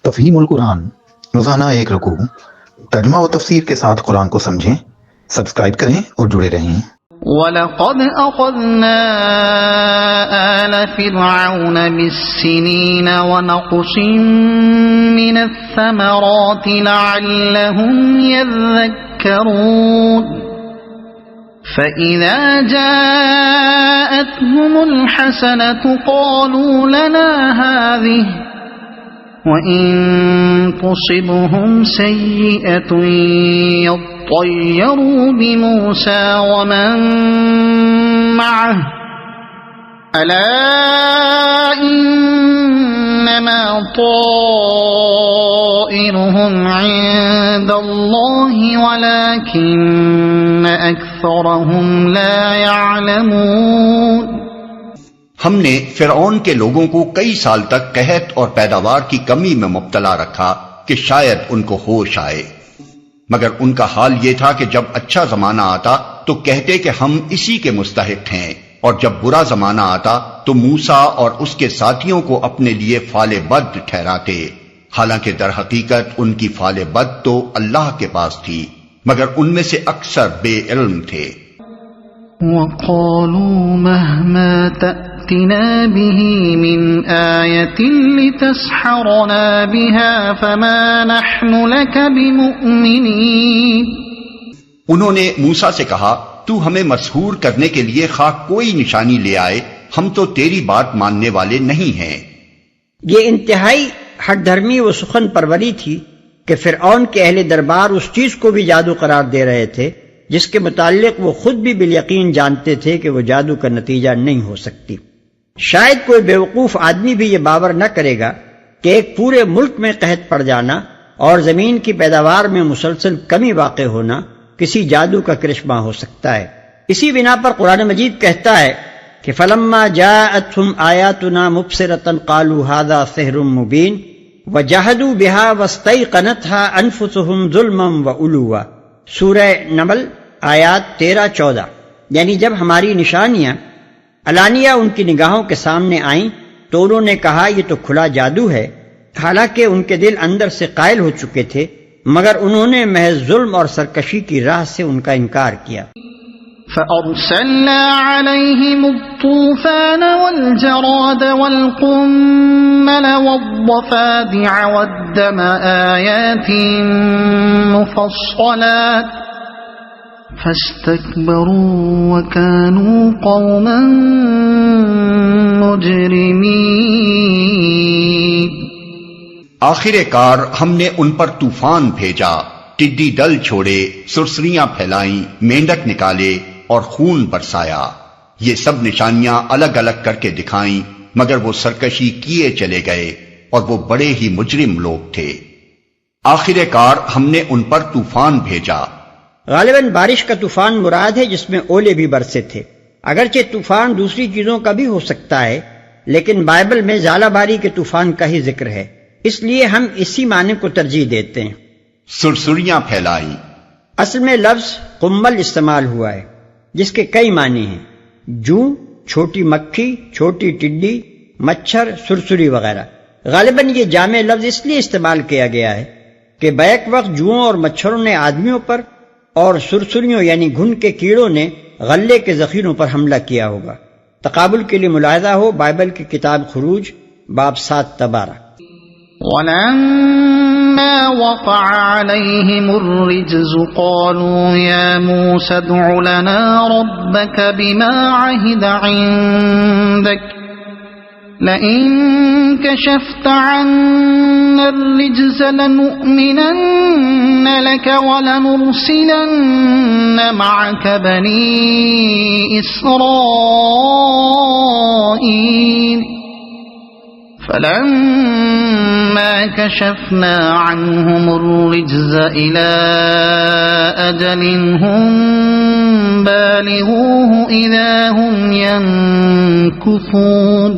تفہیم القرآن، روزانہ ایک رکوع، ترجمہ و تفسیر کے ساتھ قرآن کو سمجھیں۔ سبسکرائب کریں اور جڑے رہیں۔ وَلَقَدْ أَخَذْنَا آلَ فِرْعَوْنَ بِالسِّنِينَ وَنَقْصٍ مِّنَ الثَّمَرَاتِ لَعَلَّهُمْ يَذَّكَّرُونَ فَإِذَا جَاءَتْهُمُ الْحَسَنَةُ قَالُوا لَنَا هَٰذِهِ وَإِن تُصِبْهُمْ سَيِّئَةٌ يَطَّيَّرُوا بِمُوسَىٰ وَمَن مَّعَهُ أَلَا إِنَّمَا طَائِرُهُمْ عِندَ اللَّهِ وَلَٰكِنَّ أَكْثَرَهُمْ لَا يَعْلَمُونَ۔ ہم نے فرعون کے لوگوں کو کئی سال تک قحط اور پیداوار کی کمی میں مبتلا رکھا کہ شاید ان کو ہوش آئے، مگر ان کا حال یہ تھا کہ جب اچھا زمانہ آتا تو کہتے کہ ہم اسی کے مستحق ہیں، اور جب برا زمانہ آتا تو موسیٰ اور اس کے ساتھیوں کو اپنے لیے فال بد ٹھہراتے، حالانکہ در حقیقت ان کی فال بد تو اللہ کے پاس تھی، مگر ان میں سے اکثر بے علم تھے۔ وَقَالُوا مَهْمَا تَأْتِنَا بِهِ مِنْ آيَةٍ لِتَسْحَرَنَا بِهَا فَمَا نَحْنُ لَكَ بِمُؤْمِنِينَ۔ انہوں نے موسیٰ سے کہا، تو ہمیں مسحور کرنے کے لیے خواہ کوئی نشانی لے آئے، ہم تو تیری بات ماننے والے نہیں ہیں۔ یہ انتہائی ہٹ دھرمی و سخن پروری تھی کہ فرعون کے اہل دربار اس چیز کو بھی جادو قرار دے رہے تھے جس کے متعلق وہ خود بھی بالیقین جانتے تھے کہ وہ جادو کا نتیجہ نہیں ہو سکتی۔ شاید کوئی بیوقوف آدمی بھی یہ باور نہ کرے گا کہ ایک پورے ملک میں قحط پڑ جانا اور زمین کی پیداوار میں مسلسل کمی واقع ہونا کسی جادو کا کرشمہ ہو سکتا ہے۔ اسی بنا پر قرآن مجید کہتا ہے کہ فَلَمَّا جَاءَتْهُمْ آيَاتُنَا مُبْصِرَةً قَالُوا هَذَا سِحْرٌ مُبِينٌ وَجَحَدُوا بِهَا وَاسْتَيْقَنَتْهَا أَنفُسُهُمْ ظُلْمًا وَعُلُوًّا۔ سورہ نمل آیات 13-14۔ یعنی جب ہماری نشانیاں علانیہ ان کی نگاہوں کے سامنے آئیں تو انہوں نے کہا یہ تو کھلا جادو ہے، حالانکہ ان کے دل اندر سے قائل ہو چکے تھے، مگر انہوں نے محض ظلم اور سرکشی کی راہ سے ان کا انکار کیا۔ فَأَرْسَلْنَا عَلَيْهِمُ الطُّوفَانَ وَالْجَرَادَ وَالْقُمَّلَ وَالضَّفَادِعَ وَالدَّمَ آيَاتٍ مُفَصَّلَاتٍ فَاسْتَكْبَرُوا وَكَانُوا قَوْمًا مُجْرِمِينَ۔ آخر کار ہم نے ان پر طوفان بھیجا، ٹڈی دل چھوڑے، سرسریاں پھیلائیں، مینڈک نکالے اور خون برسایا۔ یہ سب نشانیاں الگ الگ کر کے دکھائیں، مگر وہ سرکشی کیے چلے گئے اور وہ بڑے ہی مجرم لوگ تھے۔ آخر کار ہم نے ان پر طوفان بھیجا۔ غالباً بارش کا طوفان مراد ہے جس میں اولے بھی برسے تھے۔ اگرچہ طوفان دوسری چیزوں کا بھی ہو سکتا ہے، لیکن بائبل میں ژالہ باری کے طوفان کا ہی ذکر ہے، اس لیے ہم اسی معنی کو ترجیح دیتے ہیں۔ سرسریاں پھیلائیں۔ اصل میں لفظ قمل استعمال ہوا ہے جس کے کئی معنی ہیں، جوں، چھوٹی مکھی، چھوٹی ٹڈی، مچھر، سرسری وغیرہ۔ غالباً یہ جامع لفظ اس لیے استعمال کیا گیا ہے کہ بیک وقت جوؤں اور مچھروں نے آدمیوں پر اور سرسریوں یعنی گھن کے کیڑوں نے غلے کے ذخیروں پر حملہ کیا ہوگا۔ تقابل کے لیے ملاحظہ ہو بائبل کی کتاب خروج باب 7-12۔ وَلَمَّا وَقَعَ عَلَيْهِمُ الرِّجْزُ قَالُوا يَا مُوسَى ادْعُ لَنَا رَبَّكَ بِمَا عَهِدَ عِندَكَ لَئِن كَشَفْتَ عَنَّا الرِّجْزَ لَنُؤْمِنَنَّ لَكَ وَلَنُرْسِلَنَّ مَعَكَ بَنِي إِسْرَائِيلَ فَلَمَّا كَشَفْنَا عَنْهُمُ الرِّجْزَ إِلَىٰ أَجَلٍ هُمْ بَالِغُوهُ إِذَا هُمْ يَنكُثُونَ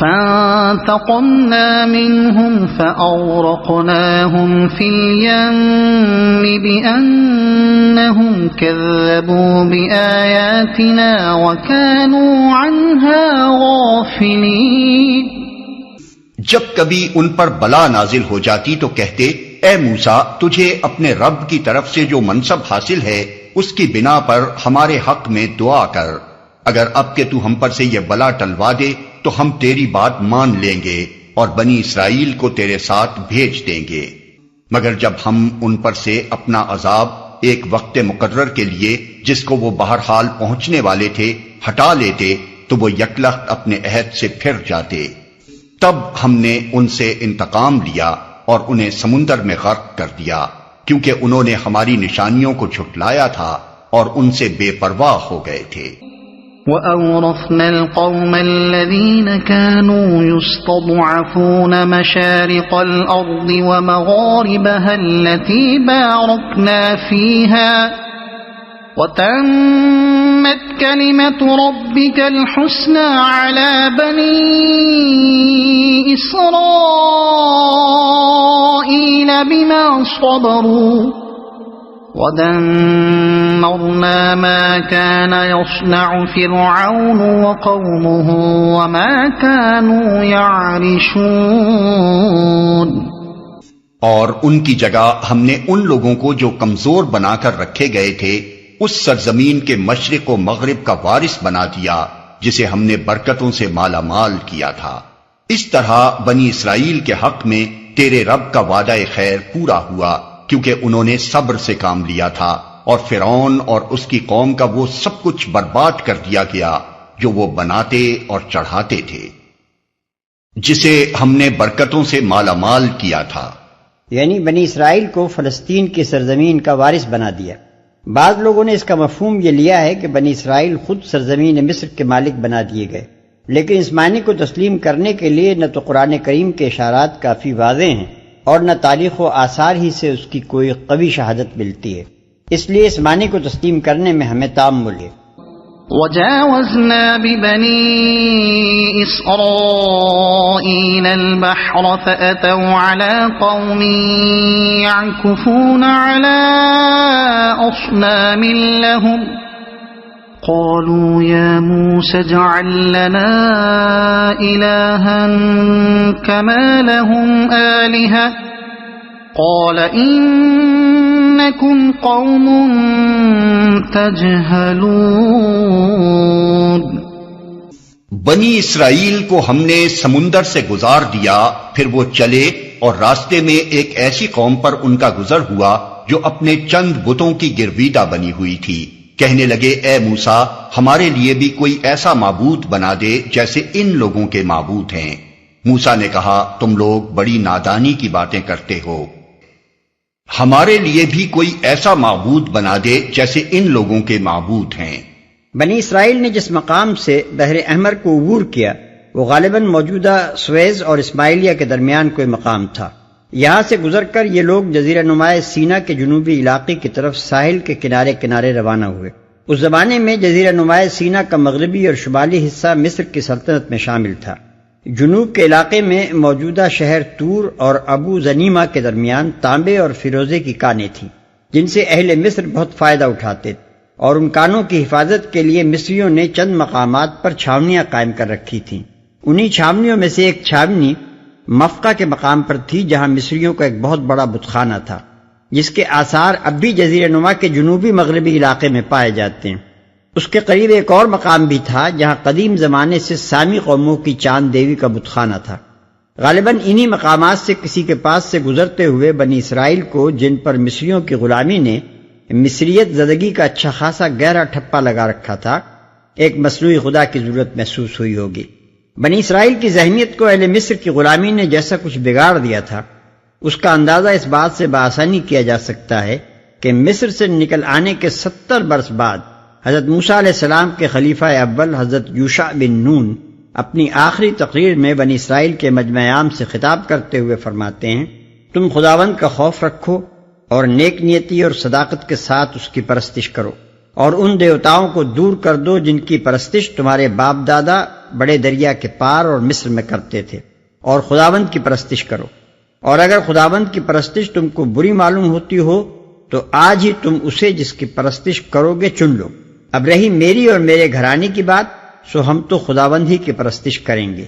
فَانتَقَمْنَا مِنْهُمْ فَأَغْرَقْنَاهُمْ فِي الْيَمِّ بِأَنَّهُمْ كَذَّبُوا بِآيَاتِنَا وَكَانُوا عَنْهَا غَافِلِينَ۔ جب کبھی ان پر بلا نازل ہو جاتی تو کہتے، اے موسیٰ، تجھے اپنے رب کی طرف سے جو منصب حاصل ہے اس کی بنا پر ہمارے حق میں دعا کر، اگر اب کہ تو ہم پر سے یہ بلا ٹلوا دے تو ہم تیری بات مان لیں گے اور بنی اسرائیل کو تیرے ساتھ بھیج دیں گے۔ مگر جب ہم ان پر سے اپنا عذاب ایک وقت مقرر کے لیے جس کو وہ بہرحال پہنچنے والے تھے ہٹا لیتے تو وہ یکلخت اپنے عہد سے پھر جاتے۔ تب ہم نے ان سے انتقام لیا اور انہیں سمندر میں غرق کر دیا، کیونکہ انہوں نے ہماری نشانیوں کو جھٹلایا تھا اور ان سے بے پرواہ ہو گئے تھے۔ وَأَوْرَثْنَا الْقَوْمَ الَّذِينَ كَانُوا يُسْتَضْعَفُونَ مَشَارِقَ الْأَرْضِ وَمَغَارِبَهَا الَّتِي بَارَكْنَا فِيهَا وَتَمَّتْ كَلِمَةُ رَبِّكَ الْحُسْنَى عَلَى بَنِي إِسْرَائِيلَ بِمَا صَبَرُوا وَدَمَّرْنَا مَا كَانَ يَصْنَعُ فِرْعَوْنُ وَقَوْمُهُ وَمَا كَانُوا يَعْرِشُونَ۔ اور ان کی جگہ ہم نے ان لوگوں کو جو کمزور بنا کر رکھے گئے تھے اس سرزمین کے مشرق و مغرب کا وارث بنا دیا جسے ہم نے برکتوں سے مالا مال کیا تھا۔ اس طرح بنی اسرائیل کے حق میں تیرے رب کا وعدہ خیر پورا ہوا، کیونکہ انہوں نے صبر سے کام لیا تھا، اور فرعون اور اس کی قوم کا وہ سب کچھ برباد کر دیا گیا جو وہ بناتے اور چڑھاتے تھے، جسے ہم نے برکتوں سے مالا مال کیا تھا۔ یعنی بنی اسرائیل کو فلسطین کی سرزمین کا وارث بنا دیا۔ بعض لوگوں نے اس کا مفہوم یہ لیا ہے کہ بنی اسرائیل خود سرزمین مصر کے مالک بنا دیے گئے، لیکن اس معنی کو تسلیم کرنے کے لیے نہ تو قرآن کریم کے اشارات کافی واضح ہیں اور نہ تاریخ و آثار ہی سے اس کی کوئی قوی شہادت ملتی ہے، اس لیے اس معنی کو تسلیم کرنے میں ہمیں تأمل ہے۔ وَجَاوَزْنَا بِبَنِي إِسْرَائِيلَ الْبَحْرَ فَأَتَوْا عَلَى قَوْمٍ يَعْكُفُونَ عَلَى أَصْنَامٍ لَهُمْ قَالُوا يَا مُوسَى اجْعَل لَّنَا إِلَٰهًا كَمَا لَهُمْ آلِهَةٌ قَالَ إِنَّكُمْ قَوْمٌ تَجْهَلُونَ۔ بنی اسرائیل کو ہم نے سمندر سے گزار دیا، پھر وہ چلے اور راستے میں ایک ایسی قوم پر ان کا گزر ہوا جو اپنے چند بتوں کی گرویدہ بنی ہوئی تھی۔ کہنے لگے، اے موسیٰ، ہمارے لیے بھی کوئی ایسا معبود بنا دے جیسے ان لوگوں کے معبود ہیں۔ موسیٰ نے کہا، تم لوگ بڑی نادانی کی باتیں کرتے ہو، ہمارے لیے بھی کوئی ایسا معبود بنا دے جیسے ان لوگوں کے معبود ہیں۔ بنی اسرائیل نے جس مقام سے بحر احمر کو عبور کیا وہ غالباً موجودہ سویز اور اسماعیلیہ کے درمیان کوئی مقام تھا۔ یہاں سے گزر کر یہ لوگ جزیرہ نما سینا کے جنوبی علاقے کی طرف ساحل کے کنارے کنارے روانہ ہوئے۔ اس زمانے میں جزیرہ نما سینا کا مغربی اور شمالی حصہ مصر کی سلطنت میں شامل تھا۔ جنوب کے علاقے میں موجودہ شہر تور اور ابو زنیمہ کے درمیان تانبے اور فیروزے کی کانیں تھیں، جن سے اہل مصر بہت فائدہ اٹھاتے تھے، اور ان کانوں کی حفاظت کے لیے مصریوں نے چند مقامات پر چھاونیاں قائم کر رکھی تھیں۔ انہی چھاونیوں میں سے ایک چھاونی مفقہ کے مقام پر تھی، جہاں مصریوں کا ایک بہت بڑا بت خانہ تھا، جس کے آثار اب بھی جزیرہ نما کے جنوبی مغربی علاقے میں پائے جاتے ہیں۔ اس کے قریب ایک اور مقام بھی تھا جہاں قدیم زمانے سے سامی قوموں کی چاند دیوی کا بت خانہ تھا۔ غالباً انہی مقامات سے کسی کے پاس سے گزرتے ہوئے بنی اسرائیل کو، جن پر مصریوں کی غلامی نے مصریت زدگی کا اچھا خاصا گہرا ٹھپا لگا رکھا تھا، ایک مصنوعی خدا کی ضرورت محسوس ہوئی ہوگی۔ بنی اسرائیل کی ذہنیت کو اہل مصر کی غلامی نے جیسا کچھ بگاڑ دیا تھا، اس کا اندازہ اس بات سے بآسانی کیا جا سکتا ہے کہ مصر سے نکل آنے کے 70 برس بعد حضرت موسیٰ علیہ السلام کے خلیفہ اول حضرت یوشع بن نون اپنی آخری تقریر میں بنی اسرائیل کے مجمع عام سے خطاب کرتے ہوئے فرماتے ہیں، تم خداوند کا خوف رکھو اور نیک نیتی اور صداقت کے ساتھ اس کی پرستش کرو، اور ان دیوتاؤں کو دور کر دو جن کی پرستش تمہارے باپ دادا بڑے دریا کے پار اور مصر میں کرتے تھے، اور خداوند کی پرستش کرو، اور اگر خداوند کی پرستش تم کو بری معلوم ہوتی ہو تو آج ہی تم اسے جس کی پرستش کرو گے چن لو۔ اب رہی میری اور میرے گھرانے کی بات، سو ہم تو خداوند ہی کی پرستش کریں گے۔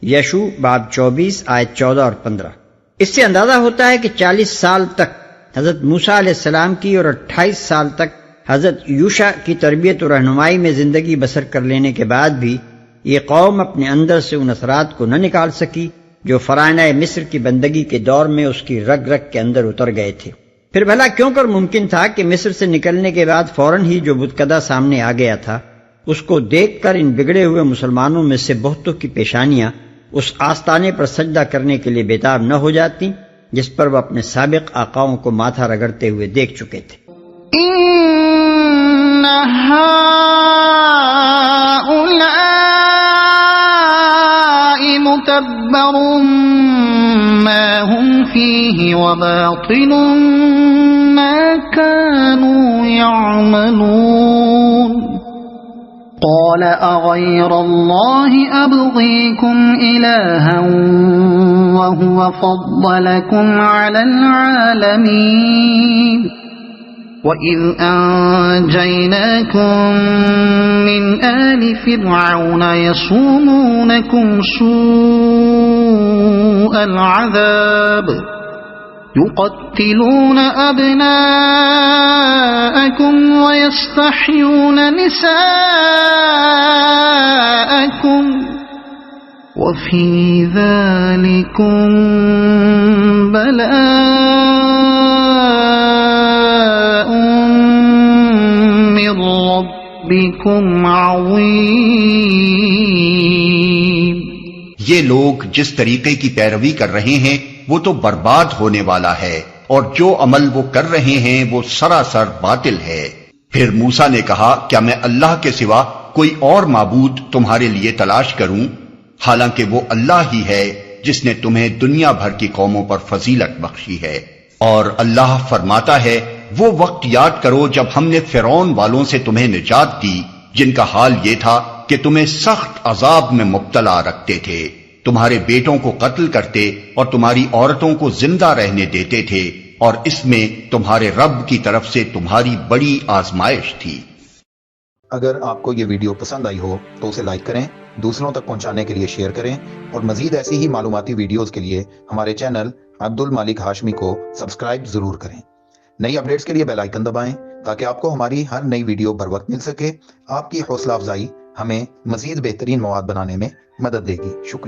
یشوع باب 24 آیت 14 اور 15۔ اس سے اندازہ ہوتا ہے کہ 40 سال تک حضرت موسیٰ علیہ السلام کی اور 28 سال تک حضرت یوشع کی تربیت و رہنمائی میں زندگی بسر کر لینے کے بعد بھی یہ قوم اپنے اندر سے ان اثرات کو نہ نکال سکی جو فرعونہ مصر کی بندگی کے دور میں اس کی رگ رگ کے اندر اتر گئے تھے۔ پھر بھلا کیوں کر ممکن تھا کہ مصر سے نکلنے کے بعد فوراً ہی جو بتکدہ سامنے آ گیا تھا اس کو دیکھ کر ان بگڑے ہوئے مسلمانوں میں سے بہتوں کی پیشانیاں اس آستانے پر سجدہ کرنے کے لیے بیتاب نہ ہو جاتی جس پر وہ اپنے سابق آقاؤں کو ماتھا رگڑتے ہوئے دیکھ چکے تھے۔ متبر ما هم فيه وباطل ما كانوا يعملون قال أغير الله أبغيكم إلها وهو فضلكم على العالمين وَإِذْ أَنْجَيْنَاكُمْ مِنْ آلِ فِرْعَوْنَ يَصُومُونَكُمْ سُوءَ الْعَذَابِ يُقَتِّلُونَ أَبْنَاءَكُمْ وَيَسْتَحْيُونَ نِسَاءَكُمْ وَفِي ذَلِكُمْ بَلَاءٌ من ربكم عظیم۔ یہ لوگ جس طریقے کی پیروی کر رہے ہیں وہ تو برباد ہونے والا ہے، اور جو عمل وہ کر رہے ہیں وہ سراسر باطل ہے۔ پھر موسیٰ نے کہا، کیا میں اللہ کے سوا کوئی اور معبود تمہارے لیے تلاش کروں، حالانکہ وہ اللہ ہی ہے جس نے تمہیں دنیا بھر کی قوموں پر فضیلت بخشی ہے۔ اور اللہ فرماتا ہے، وہ وقت یاد کرو جب ہم نے فرعون والوں سے تمہیں نجات دی، جن کا حال یہ تھا کہ تمہیں سخت عذاب میں مبتلا رکھتے تھے، تمہارے بیٹوں کو قتل کرتے اور تمہاری عورتوں کو زندہ رہنے دیتے تھے، اور اس میں تمہارے رب کی طرف سے تمہاری بڑی آزمائش تھی۔ اگر آپ کو یہ ویڈیو پسند آئی ہو تو اسے لائک کریں، دوسروں تک پہنچانے کے لیے شیئر کریں، اور مزید ایسی ہی معلوماتی ویڈیوز کے لیے ہمارے چینل عبد المالک ہاشمی کو سبسکرائب ضرور کریں۔ نئی اپڈیٹس کے لیے بیل آئیکن دبائیں تاکہ آپ کو ہماری ہر نئی ویڈیو بر وقت مل سکے۔ آپ کی حوصلہ افزائی ہمیں مزید بہترین مواد بنانے میں مدد دے گی۔ شکریہ۔